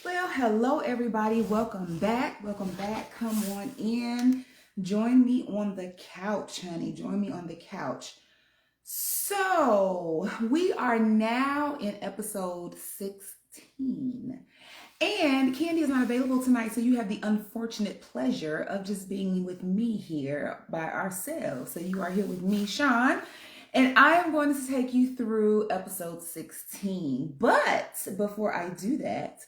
Well, hello everybody. Welcome back. Welcome back. Come on in. Join me on the couch, honey. Join me on the couch. So, we are now in episode 16. And Candy is not available tonight, so you have the unfortunate pleasure of just being with me here by ourselves. So, you are here with me, Chaun, and I am going to take you through episode 16. But before I do that,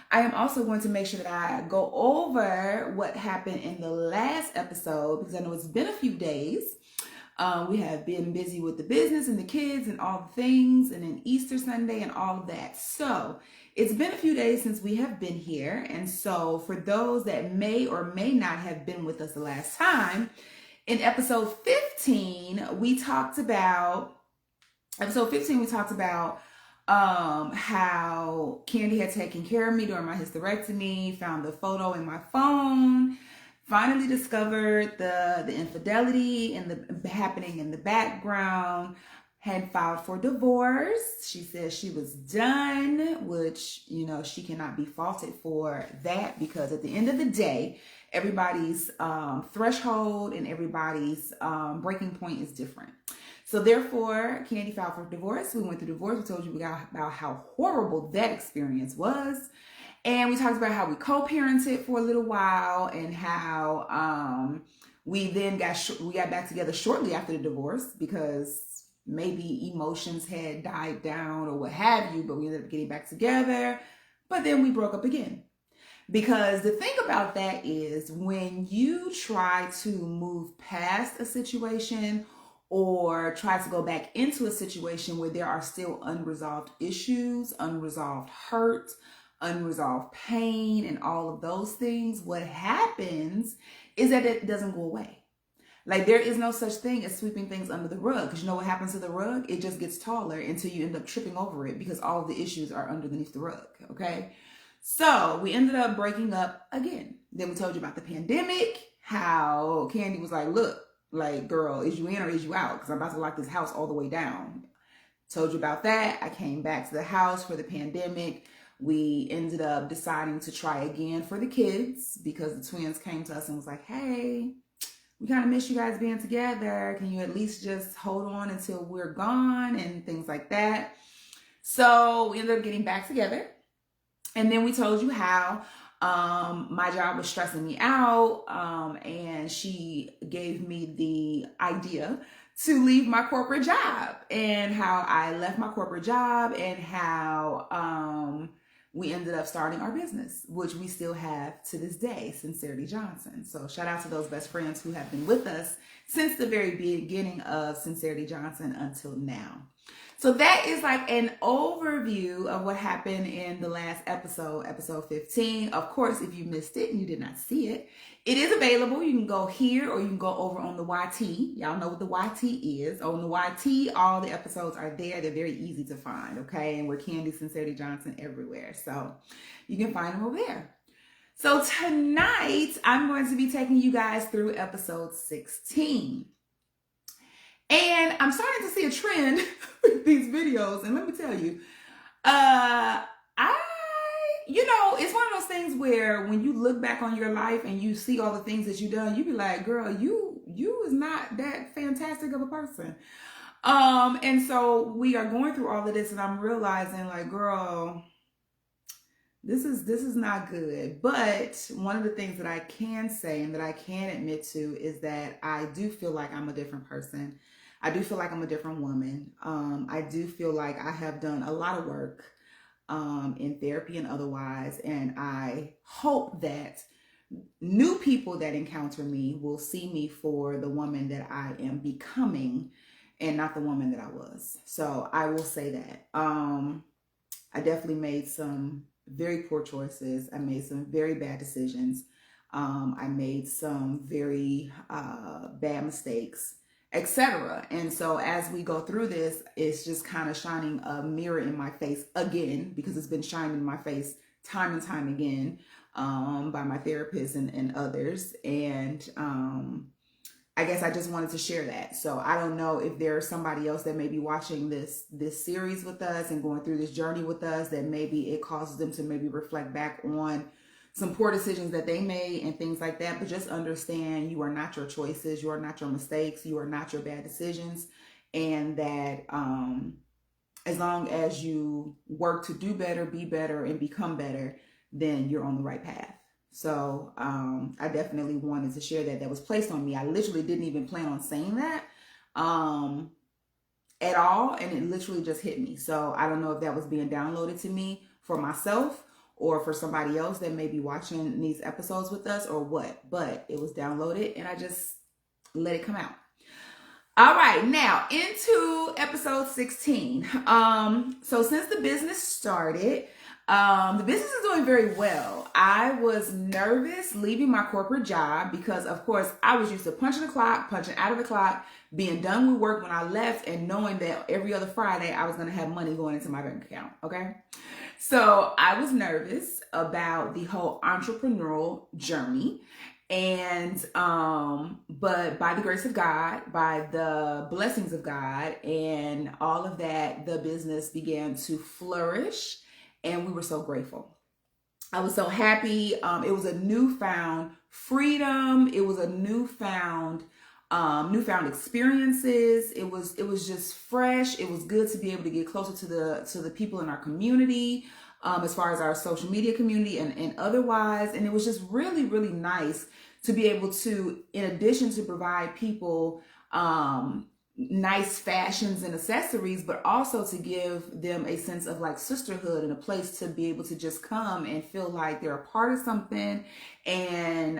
I am also going to make sure that I go over what happened in the last episode because I know it's been a few days. We have been busy with the business and the kids and all the things, and then Easter Sunday and all of that. So it's been a few days since we have been here. And so for those that may or may not have been with us the last time, in episode 15, we talked about how Candy had taken care of me during my hysterectomy, found the photo in my phone, finally discovered the infidelity and the happening in the background, had filed for divorce. She said she was done, which, she cannot be faulted for that because at the end of the day, everybody's threshold and everybody's breaking point is different. So therefore, Candy filed for divorce. We went through divorce. We told you about how horrible that experience was. And we talked about how we co-parented for a little while and how we then got back together shortly after the divorce because maybe emotions had died down or what have you, but we ended up getting back together. But then we broke up again. Because the thing about that is when you try to move past a situation or try to go back into a situation where there are still unresolved issues, unresolved hurt, unresolved pain, and all of those things, what happens is that it doesn't go away. Like there is no such thing as sweeping things under the rug because you know what happens to the rug? It just gets taller until you end up tripping over it because all of the issues are underneath the rug, okay? So we ended up breaking up again. Then we told you about the pandemic, how Candy was like, look, like, girl, is you in or is you out? Because I'm about to lock this house all the way down. Told you about that. I came back to the house for the pandemic. We ended up deciding to try again for the kids because the twins came to us and was like, hey, we kind of miss you guys being together. Can you at least just hold on until we're gone and things like that? So we ended up getting back together. And then we told you how my job was stressing me out, and she gave me the idea to leave my corporate job and how I left my corporate job and how we ended up starting our business, which we still have to this day, Sincerity Johnson. So shout out to those best friends who have been with us since the very beginning of Sincerity Johnson until now. So that is like an overview of what happened in the last episode, episode 15. Of course, if you missed it and you did not see it, it is available. You can go here or you can go over on the YT. Y'all know what the YT is. On the YT, all the episodes are there. They're very easy to find, okay? And we're Candy Sincerity Johnson everywhere. So you can find them over there. So tonight, I'm going to be taking you guys through episode 16. And I'm starting to see a trend with these videos. And let me tell you, it's one of those things where when you look back on your life and you see all the things that you've done, you be like, girl, you is not that fantastic of a person. And so we are going through all of this and I'm realizing like, girl, this is not good. But one of the things that I can say and that I can admit to is that I do feel like I'm a different person. I do feel like I'm a different woman. I do feel like I have done a lot of work in therapy and otherwise. And I hope that new people that encounter me will see me for the woman that I am becoming and not the woman that I was. So I will say that. I definitely made some very poor choices. I made some very bad decisions. I made some very bad mistakes, etc. And so as we go through this, it's just kind of shining a mirror in my face again, because it's been shining in my face time and time again by my therapist and others. And I guess I just wanted to share that. So I don't know if there's somebody else that may be watching this series with us and going through this journey with us, that maybe it causes them to maybe reflect back on some poor decisions that they made and things like that. But just understand, you are not your choices, you are not your mistakes, you are not your bad decisions, and that as long as you work to do better, be better, and become better, then you're on the right path. So I definitely wanted to share that. That was placed on me. I literally didn't even plan on saying that at all, and it literally just hit me. So I don't know if that was being downloaded to me for myself or for somebody else that may be watching these episodes with us or what, but it was downloaded and I just let it come out. All right, now into episode 16. So since the business started, the business is doing very well. I was nervous leaving my corporate job because, of course, I was used to punching the clock, punching out of the clock, being done with work when I left, and knowing that every other Friday I was going to have money going into my bank account. Okay. So I was nervous about the whole entrepreneurial journey. And but by the grace of God, by the blessings of God and all of that, the business began to flourish, and we were so grateful. I was so happy. It was a newfound freedom. It was a newfound experiences. It was just fresh. It was good to be able to get closer to the people in our community, as far as our social media community and otherwise. And it was just really, really nice to be able to, in addition to provide people nice fashions and accessories, but also to give them a sense of like sisterhood and a place to be able to just come and feel like they're a part of something, and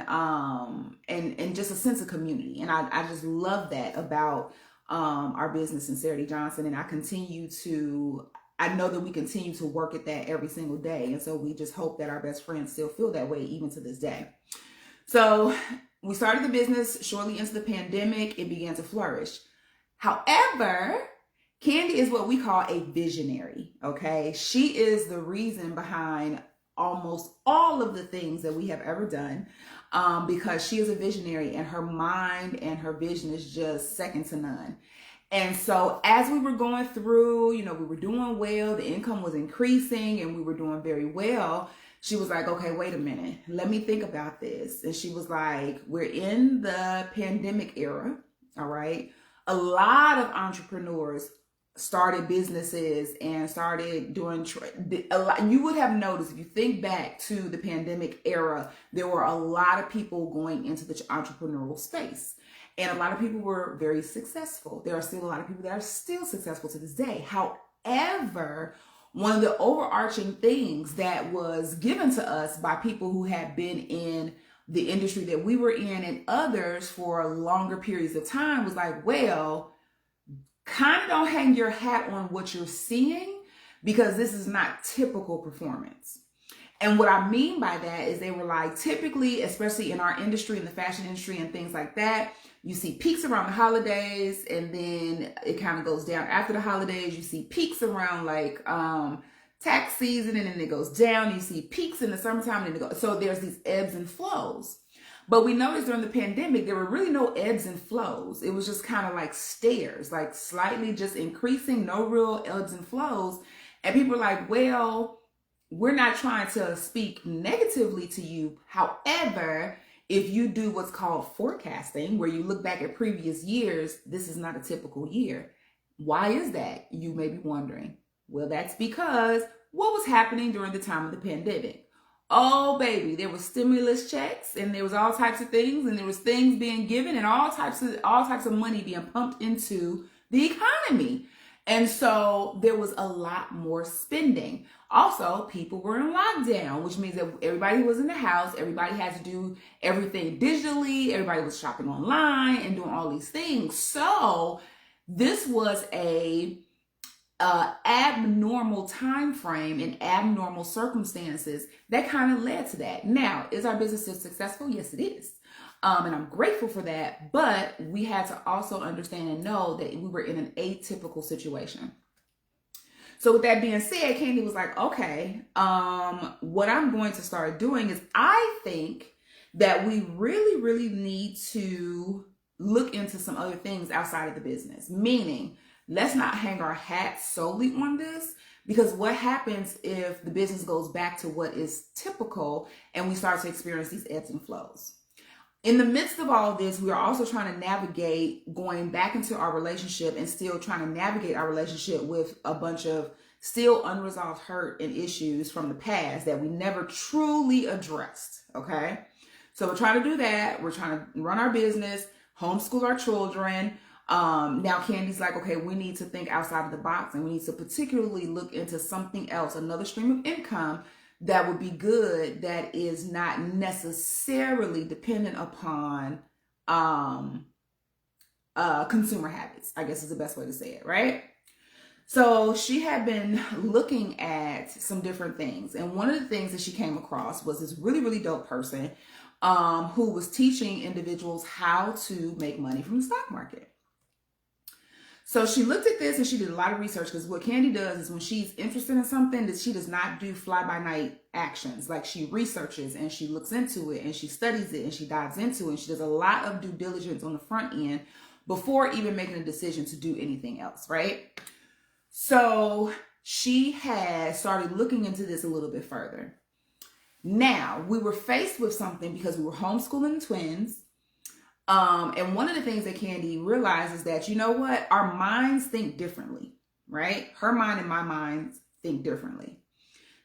just a sense of community. And I just love that about our business in Sarah D. Johnson. And I know that we continue to work at that every single day. And so we just hope that our best friends still feel that way even to this day. So we started the business shortly into the pandemic. It began to flourish. However, Candy is what we call a visionary, okay? She is the reason behind almost all of the things that we have ever done, because she is a visionary, and her mind and her vision is just second to none. And so as we were going through, we were doing well, the income was increasing, and we were doing very well. She was like, okay, wait a minute, let me think about this. And she was like, we're in the pandemic era, all right? A lot of entrepreneurs started businesses and started doing a lot. You would have noticed, if you think back to the pandemic era, there were a lot of people going into the entrepreneurial space, and a lot of people were very successful. There are still a lot of people that are still successful to this day. However, one of the overarching things that was given to us by people who had been in the industry that we were in and others for longer periods of time was like, well, kind of don't hang your hat on what you're seeing, because this is not typical performance. And what I mean by that is, they were like, typically, especially in our industry, in the fashion industry and things like that, you see peaks around the holidays, and then it kind of goes down after the holidays. You see peaks around like tax season, and then it goes down. You see peaks in the summertime, and then so there's these ebbs and flows. But we noticed during the pandemic, there were really no ebbs and flows. It was just kind of like stairs, like slightly just increasing, no real ebbs and flows. And people were like, well, we're not trying to speak negatively to you. However, if you do what's called forecasting, where you look back at previous years, this is not a typical year. Why is that? You may be wondering. Well, that's because what was happening during the time of the pandemic? Oh, baby, there was stimulus checks, and there was all types of things, and there was things being given, and all types of money being pumped into the economy. And so there was a lot more spending. Also, people were in lockdown, which means that everybody was in the house. Everybody had to do everything digitally. Everybody was shopping online and doing all these things. So this was a abnormal time frame and abnormal circumstances that kind of led to that. Now, is our business still successful? Yes, it is. And I'm grateful for that, but we had to also understand and know that we were in an atypical situation. So with that being said, Candy was like, okay, what I'm going to start doing is, I think that we really, really need to look into some other things outside of the business. Meaning, let's not hang our hat solely on this, because what happens if the business goes back to what is typical and we start to experience these ebbs and flows? In the midst of all of this, we are also trying to navigate going back into our relationship and still trying to navigate our relationship with a bunch of still unresolved hurt and issues from the past that we never truly addressed, okay? So we're trying to do that. We're trying to run our business, homeschool our children. Now Candy's like, okay, we need to think outside of the box, and we need to particularly look into something else, another stream of income that would be good, that is not necessarily dependent upon consumer habits, I guess is the best way to say it, right? So she had been looking at some different things, and one of the things that she came across was this really, really dope person who was teaching individuals how to make money from the stock market. So she looked at this and she did a lot of research, because what Candy does is when she's interested in something, that she does not do fly-by-night actions. Like, she researches and she looks into it and she studies it and she dives into it, and she does a lot of due diligence on the front end before even making a decision to do anything else, right? So she had started looking into this a little bit further. Now, we were faced with something because we were homeschooling twins. And one of the things that Candy realized is that, you know what, our minds think differently, right? Her mind and my mind think differently.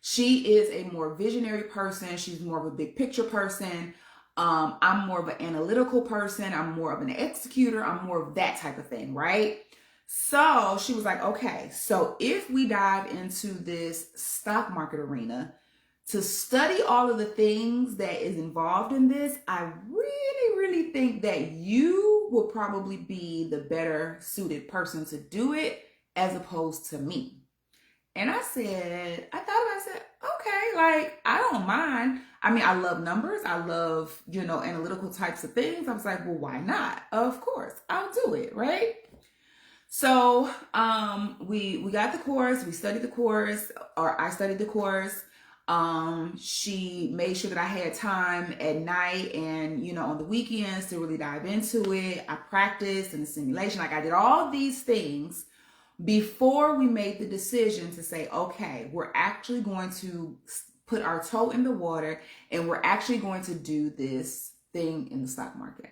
She is a more visionary person. She's more of a big picture person. I'm more of an analytical person. I'm more of an executor. I'm more of that type of thing, right? So she was like, okay, so if we dive into this stock market arena to study all of the things that is involved in this, I really think that you will probably be the better suited person to do it as opposed to me. And I said, okay, like, I don't mind. I mean, I love numbers. I love, analytical types of things. I was like, well, why not? Of course, I'll do it, right? So we got the course, we studied the course, or I studied the course. She made sure that I had time at night and, on the weekends to really dive into it. I practiced in the simulation. Like, I did all these things before we made the decision to say, okay, we're actually going to put our toe in the water and we're actually going to do this thing in the stock market.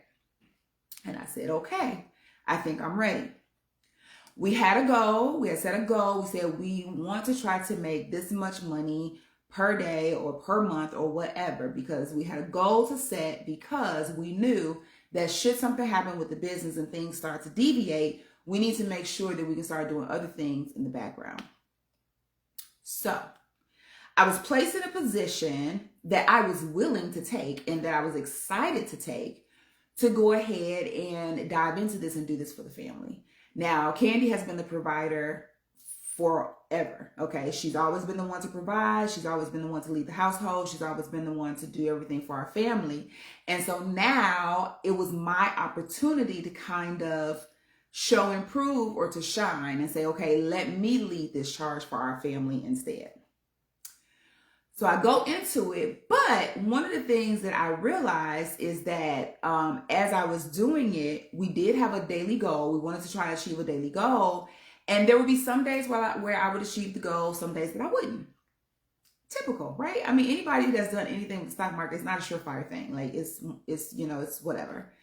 And I said, okay, I think I'm ready. We had a goal. We had set a goal. We said we want to try to make this much money per day or per month or whatever, because we had a goal to set, because we knew that should something happen with the business and things start to deviate, we need to make sure that we can start doing other things in the background. So I was placed in a position that I was willing to take and that I was excited to take, to go ahead and dive into this and do this for the family. Now, Candy has been the provider forever, okay? She's always been the one to provide. She's always been the one to lead the household. She's always been the one to do everything for our family. And so now it was my opportunity to kind of show and prove, or to shine and say, okay, let me lead this charge for our family instead. So I go into it, but one of the things that I realized is that as I was doing it, we did have a daily goal. We wanted to try to achieve a daily goal. And there would be some days where I would achieve the goal, some days that I wouldn't. Typical, right? I mean, anybody that's done anything with the stock market, it's not a surefire thing. Like, it's whatever.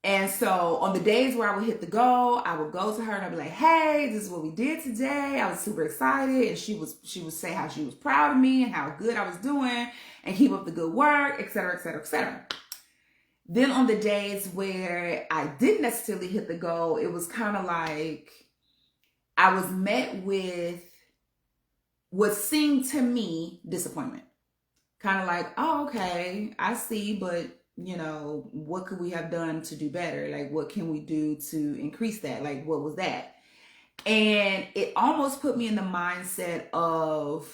And so on the days where I would hit the goal, I would go to her and I'd be like, hey, this is what we did today. I was super excited. And she would say how she was proud of me and how good I was doing and keep up the good work, et cetera, et cetera, et cetera. Then on the days where I didn't necessarily hit the goal, it was kind of like I was met with what seemed to me disappointment. Kind of like, oh, okay, I see, but what could we have done to do better? Like, what can we do to increase that? Like, what was that? And it almost put me in the mindset of,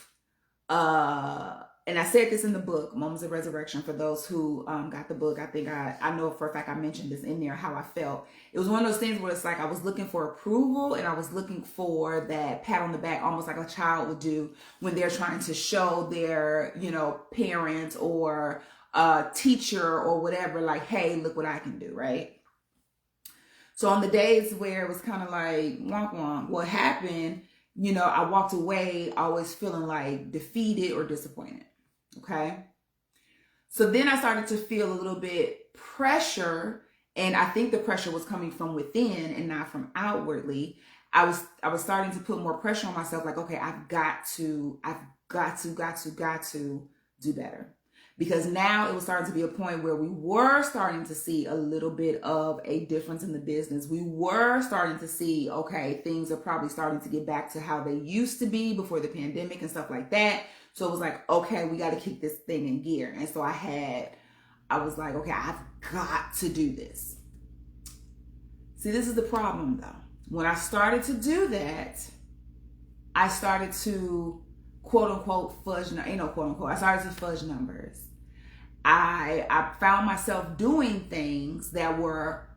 and I said this in the book, Moments of Resurrection, for those who got the book. I think I know for a fact I mentioned this in there, how I felt. It was one of those things where it's like I was looking for approval and I was looking for that pat on the back, almost like a child would do when they're trying to show their, parent or teacher or whatever, like, hey, look what I can do, right? So on the days where it was kind of like, wonk wonk, what happened, I walked away always feeling like defeated or disappointed, okay? So then I started to feel a little bit pressure, and I think the pressure was coming from within and not from outwardly. I was starting to put more pressure on myself, like, okay, I've got to do better. Because now it was starting to be a point where we were starting to see a little bit of a difference in the business. We were starting to see, okay, things are probably starting to get back to how they used to be before the pandemic and stuff like that. So it was like, okay, we got to kick this thing in gear. And so I was like, okay, I've got to do this. See, this is the problem though. When I started to do that, I started to quote unquote fudge, ain't no quote unquote, I started to fudge numbers. I found myself doing things that were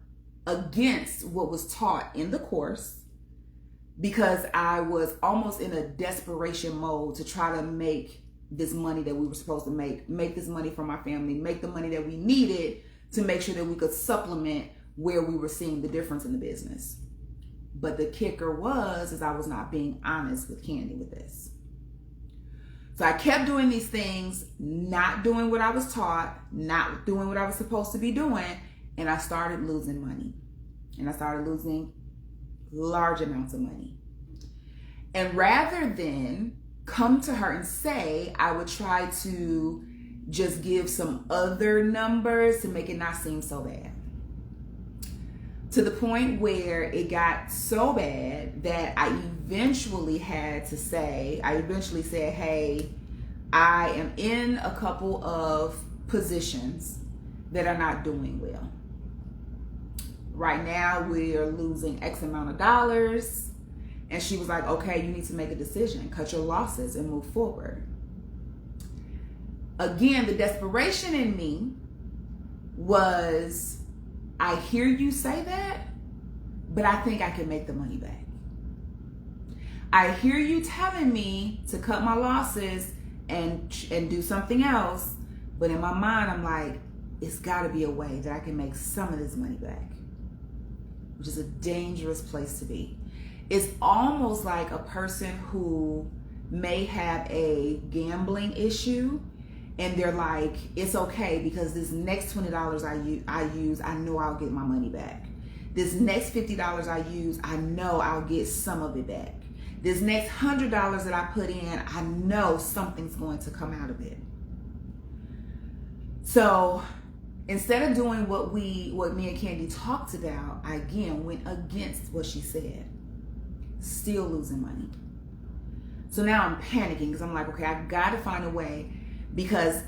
against what was taught in the course, because I was almost in a desperation mode to try to make this money that we were supposed to make this money for my family, make the money that we needed to make sure that we could supplement where we were seeing the difference in the business. But the kicker is I was not being honest with Candy with this. So I kept doing these things, not doing what I was taught, not doing what I was supposed to be doing, and I started losing money. And I started losing large amounts of money. And rather than come to her and say, I would try to just give some other numbers to make it not seem so bad. To the point where it got so bad that I eventually said, hey, I am in a couple of positions that are not doing well. Right now, we are losing X amount of dollars. And she was like, okay, you need to make a decision, cut your losses and move forward. Again, the desperation in me was, I hear you say that, but I think I can make the money back. I hear you telling me to cut my losses and do something else, but in my mind, I'm like, it's gotta be a way that I can make some of this money back, which is a dangerous place to be. It's almost like a person who may have a gambling issue, and they're like, it's okay because this next $20 I use, I know I'll get my money back. This next $50 I use, I know I'll get some of it back. This next $100 that I put in, I know something's going to come out of it. So instead of doing what me and Candy talked about, I again went against what she said. Still losing money. So now I'm panicking because I'm like, okay, I got to find a way, because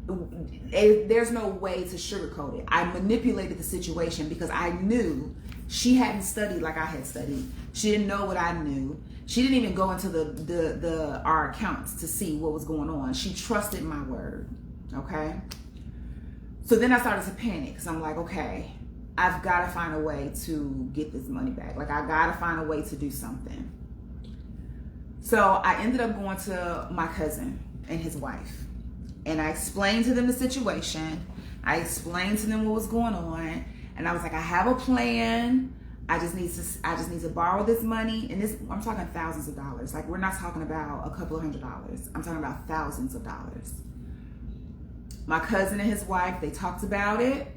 there's no way to sugarcoat it. I manipulated the situation because I knew she hadn't studied like I had studied. She didn't know what I knew. She didn't even go into our accounts to see what was going on. She trusted my word, okay? So then I started to panic because I'm like, okay, I've got to find a way to get this money back. Like, I got to find a way to do something. So I ended up going to my cousin and his wife, and I explained to them the situation. I explained to them what was going on, and I was like, I have a plan. I just need to borrow this money, and I'm talking thousands of dollars. Like, we're not talking about a couple of $100s. I'm talking about thousands of dollars. My cousin and his wife, they talked about it.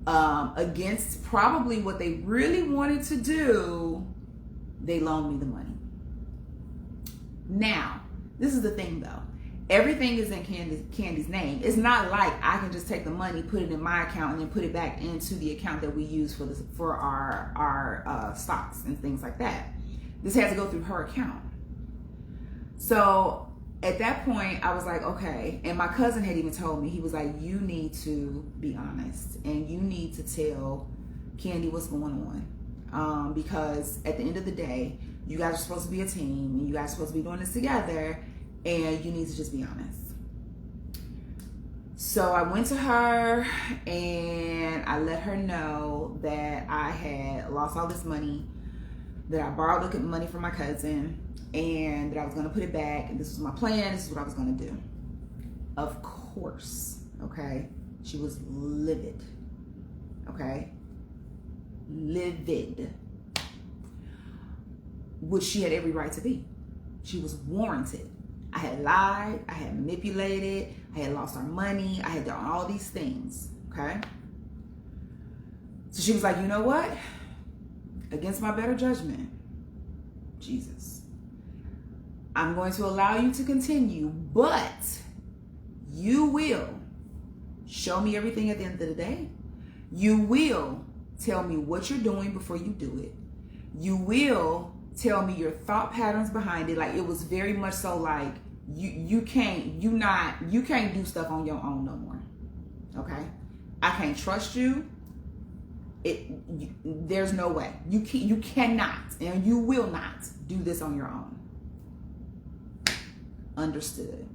Against probably what they really wanted to do, they loaned me the money. Now, this is the thing though. Everything is in Candy's name. It's not like I can just take the money, put it in my account, and then put it back into the account that we use for our stocks and things like that. This has to go through her account. So at that point, I was like, okay. And my cousin had even told me, he was like, you need to be honest and you need to tell Candy what's going on. Because at the end of the day, you guys are supposed to be a team and you guys are supposed to be doing this together, and you need to just be honest. So I went to her and I let her know that I had lost all this money, that I borrowed the money from my cousin, and that I was going to put it back, and this was my plan, this is what I was going to do. Of course, okay? She was livid, okay? Livid. Which she had every right to be. She was warranted. I had lied, I had manipulated, I had lost our money, I had done all these things, okay? So she was like, you know what? Against my better judgment, Jesus, I'm going to allow you to continue, but you will show me everything at the end of the day. You will tell me what you're doing before you do it. You will tell me your thought patterns behind it. Like, it was very much so like you can't do stuff on your own no more. Okay? I can't trust you. There's no way. You cannot and you will not do this on your own. Understood.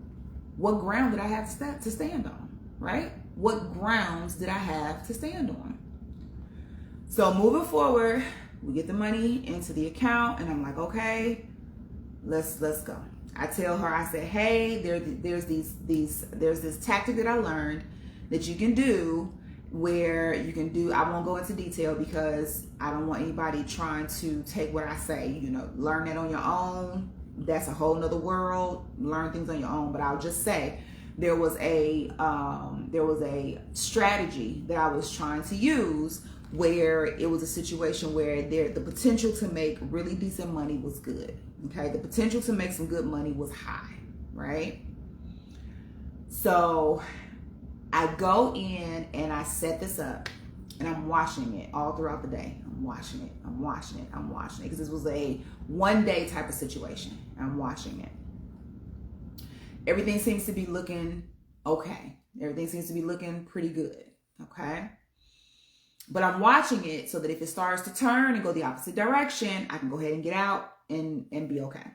What ground did I have to stand on, right? What grounds did I have to stand on? So moving forward, we get the money into the account and I'm like, okay, let's go. I tell her, I said, hey, there's this tactic that I learned that you can do where you can do, I won't go into detail because I don't want anybody trying to take what I say, learn it on your own. That's a whole nother world. Learn things on your own. But I'll just say there was a strategy that I was trying to use where it was a situation where the potential to make really decent money was good. Okay, the potential to make some good money was high, right? So I go in and I set this up and I'm watching it all throughout the day. I'm watching it because this was a one-day type of situation. I'm watching it. Everything seems to be looking okay. Everything seems to be looking pretty good, okay? But I'm watching it so that if it starts to turn and go the opposite direction, I can go ahead and get out and be okay.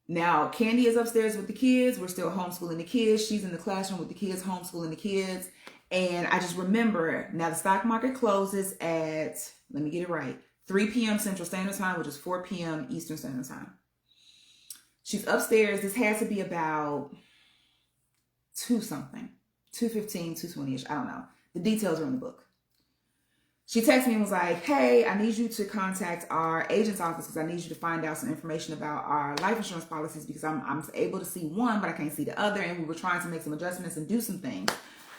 Now, Candy is upstairs with the kids. We're still homeschooling the kids. She's in the classroom with the kids, homeschooling the kids. And I just remember, now the stock market closes at, let me get it right, 3 p.m. Central Standard Time, which is 4 p.m. Eastern Standard Time. She's upstairs. This has to be about 2-something, 2:15, 2:20-ish. I don't know. The details are in the book. She texted me and was like, hey, I need you to contact our agent's office because I need you to find out some information about our life insurance policies because I'm able to see one, but I can't see the other. And we were trying to make some adjustments and do some things.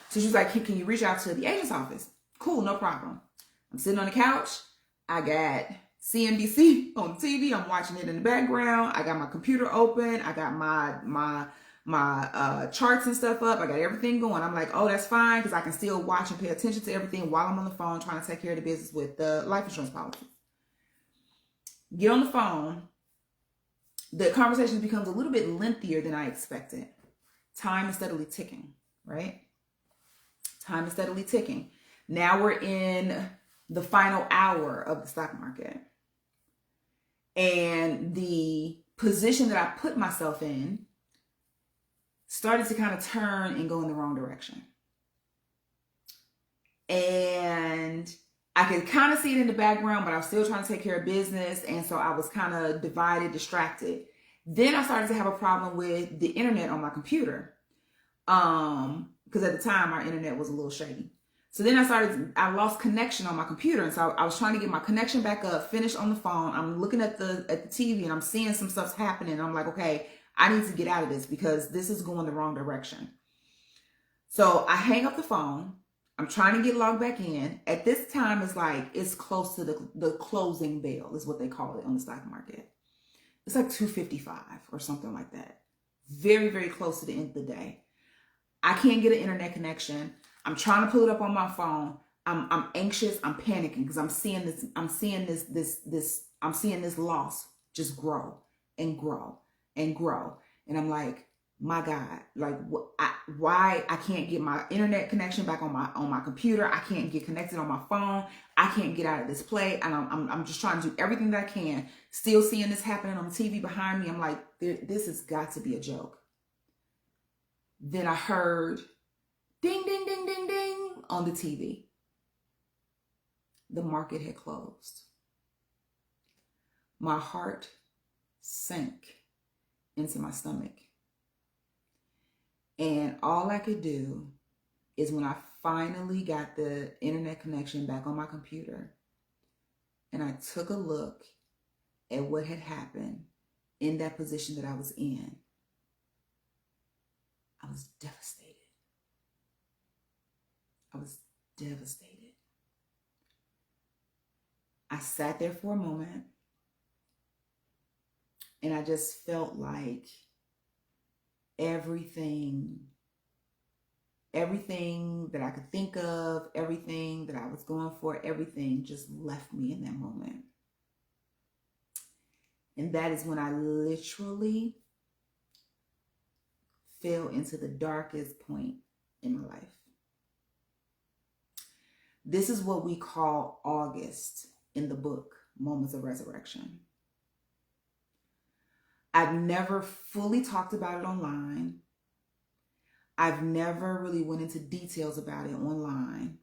So she was like, can you reach out to the agent's office? Cool, no problem. I'm sitting on the couch. I got CNBC on TV. I'm watching it in the background. I got my computer open. I got my charts and stuff up. I got everything going. I'm like, oh, that's fine because I can still watch and pay attention to everything while I'm on the phone trying to take care of the business with the life insurance policy. Get on the phone. The conversation becomes a little bit lengthier than I expected. Time is steadily ticking, right? Time is steadily ticking. Now we're in the final hour of the stock market. And the position that I put myself in started to kind of turn and go in the wrong direction. And I could kind of see it in the background, but I was still trying to take care of business. And so I was kind of divided, distracted. Then I started to have a problem with the internet on my computer. Because at the time our internet was a little shady. So then I lost connection on my computer. And so I was trying to get my connection back up, finish on the phone. I'm looking at the TV and I'm seeing some stuff's happening. And I'm like, okay, I need to get out of this because this is going the wrong direction. So I hang up the phone. I'm trying to get logged back in. At this time, it's close to the closing bell is what they call it on the stock market. It's like 2:55 or something like that. Very, very close to the end of the day. I can't get an internet connection. I'm trying to pull it up on my phone. I'm anxious. I'm panicking because I'm seeing this loss just grow and grow and grow. And I'm like, my God, like why I can't get my internet connection back on my computer. I can't get connected on my phone. I can't get out of this play. And I'm just trying to do everything that I can. Still seeing this happening on the TV behind me. I'm like, this has got to be a joke. Then I heard ding, ding, ding, ding, ding on the TV. The market had closed. My heart sank into my stomach. And all I could do is when I finally got the internet connection back on my computer and I took a look at what had happened in that position that I was in, I was devastated. I was devastated. I sat there for a moment and I just felt like everything that I could think of, everything that I was going for, everything just left me in that moment. And that is when I literally fell into the darkest point in my life. This is what we call August in the book, Moments of Resurrection. I've never fully talked about it online. I've never really went into details about it online.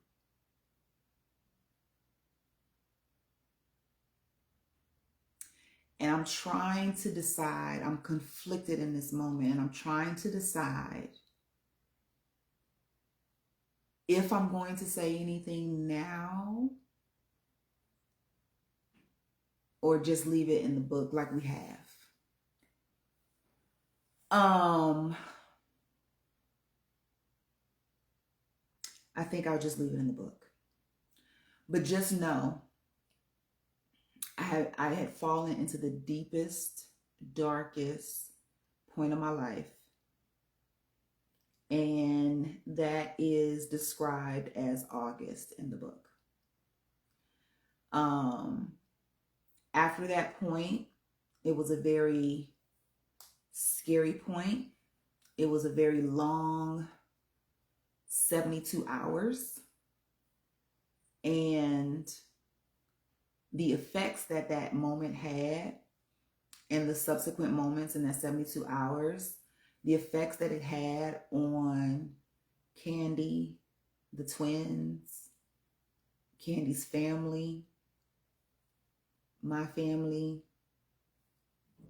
And I'm trying to decide, I'm conflicted in this moment, and I'm trying to decide if I'm going to say anything now or just leave it in the book like we have. I think I'll just leave it in the book. But just know, I had fallen into the deepest, darkest point of my life. And that is described as August in the book. After that point, it was a very scary point. It was a very long 72 hours. And the effects that that moment had and the subsequent moments in that 72 hours, the effects that it had on Candy, the twins, Candy's family, my family,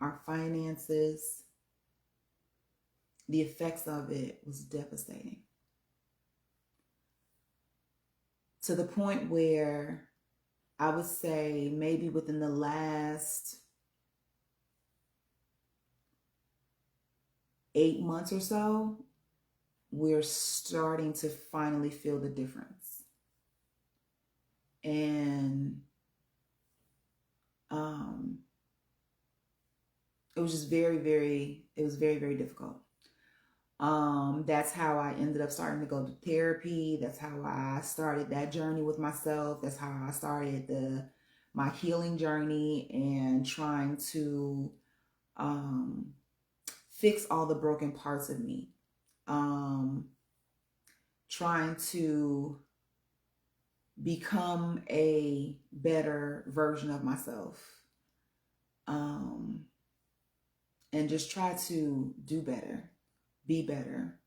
our finances, the effects of it was devastating. To the point where I would say maybe within the last 8 months or so, we're starting to finally feel the difference. And it was just very, very difficult. That's how I ended up starting to go to therapy. That's how I started that journey with myself. That's how I started my healing journey and trying to fix all the broken parts of me. Trying to become a better version of myself. And just try to do better, be better,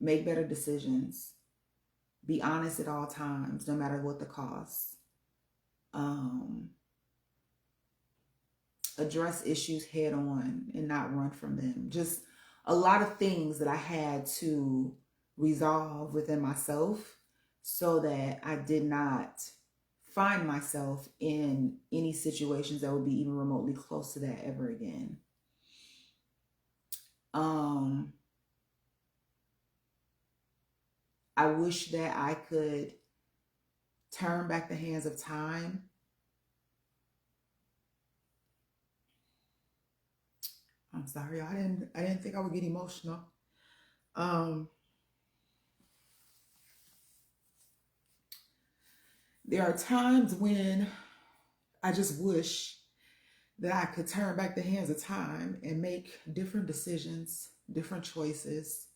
make better decisions, be honest at all times, no matter what the cost. Address issues head on and not run from them. Just a lot of things that I had to resolve within myself so that I did not find myself in any situations that would be even remotely close to that ever again. I wish that I could turn back the hands of time. I'm sorry, I didn't think I would get emotional. There are times when I just wish that I could turn back the hands of time and make different decisions, different choices,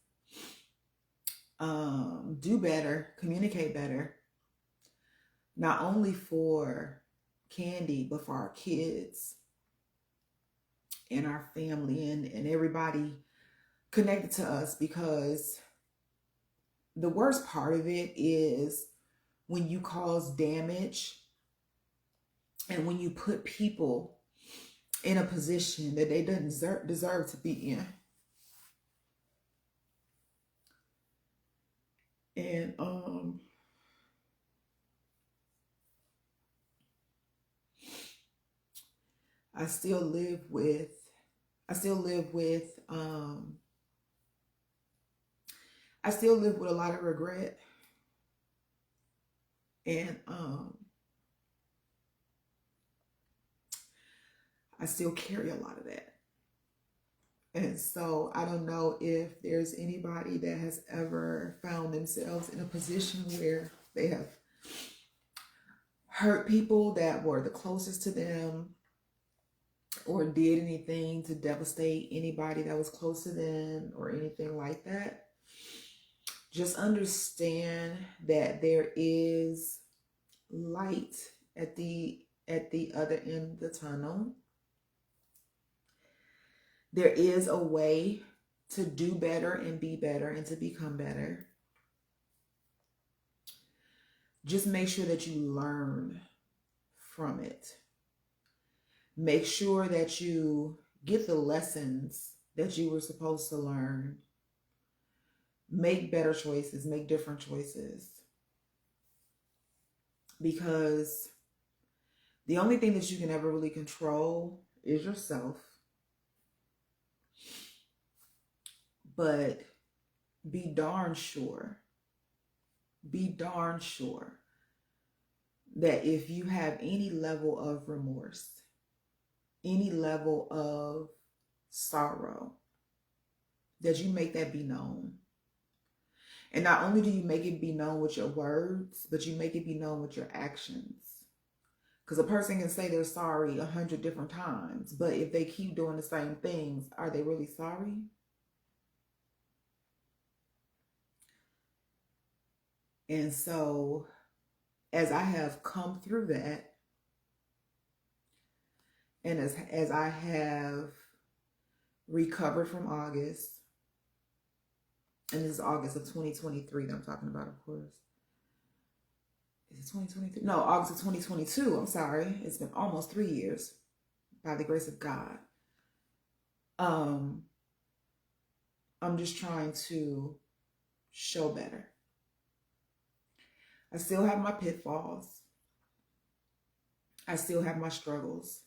do better, communicate better, not only for Candy, but for our kids and our family and everybody connected to us, because the worst part of it is when you cause damage and when you put people in a position that they don't deserve to be in. And I still live with I still live with I still live with a lot of regret, and I still carry a lot of that. And so I don't know if there's anybody that has ever found themselves in a position where they have hurt people that were the closest to them, or did anything to devastate anybody that was close to them, or anything like that. Just understand that there is light at the other end of the tunnel. There is a way to do better and be better and to become better. Just make sure that you learn from it. Make sure that you get the lessons that you were supposed to learn. Make better choices, make different choices. Because the only thing that you can ever really control is yourself. But be darn sure that if you have any level of remorse, any level of sorrow, that you make that be known. And not only do you make it be known with your words, but you make it be known with your actions. Because a person can say they're sorry 100 different times, but if they keep doing the same things, are they really sorry? And so, as I have come through that, and as I have recovered from August, and this is August of 2023 that I'm talking about, of course. Is it 2023? No, August of 2022. I'm sorry. It's been almost 3 years, by the grace of God. I'm just trying to show better. I still have my pitfalls. I still have my struggles.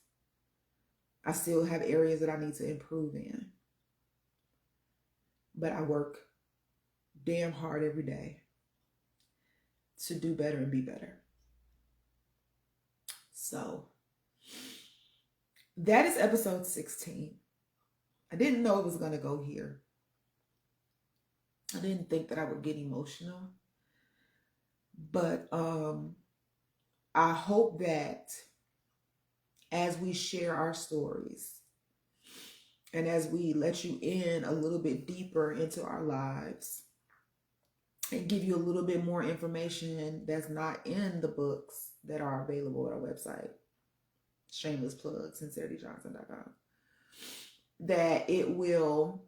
I still have areas that I need to improve in. But I work damn hard every day to do better and be better. So that is episode 16. I didn't know it was going to go here. I didn't think that I would get emotional. But I hope that as we share our stories and as we let you in a little bit deeper into our lives and give you a little bit more information that's not in the books that are available at our website, shameless plug, sincerityjohnson.com, that it will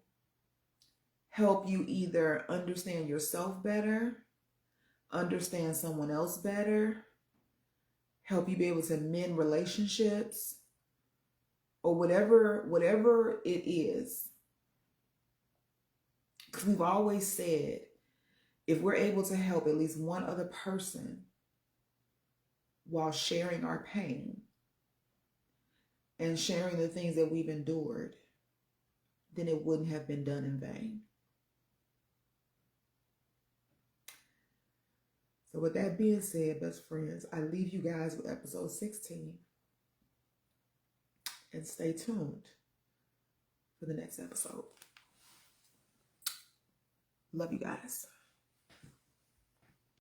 help you either understand yourself better, understand someone else better, help you be able to mend relationships, or whatever it is. Because we've always said, if we're able to help at least one other person while sharing our pain and sharing the things that we've endured, then it wouldn't have been done in vain. So with that being said, best friends, I leave you guys with episode 16. And stay tuned for the next episode. Love you guys.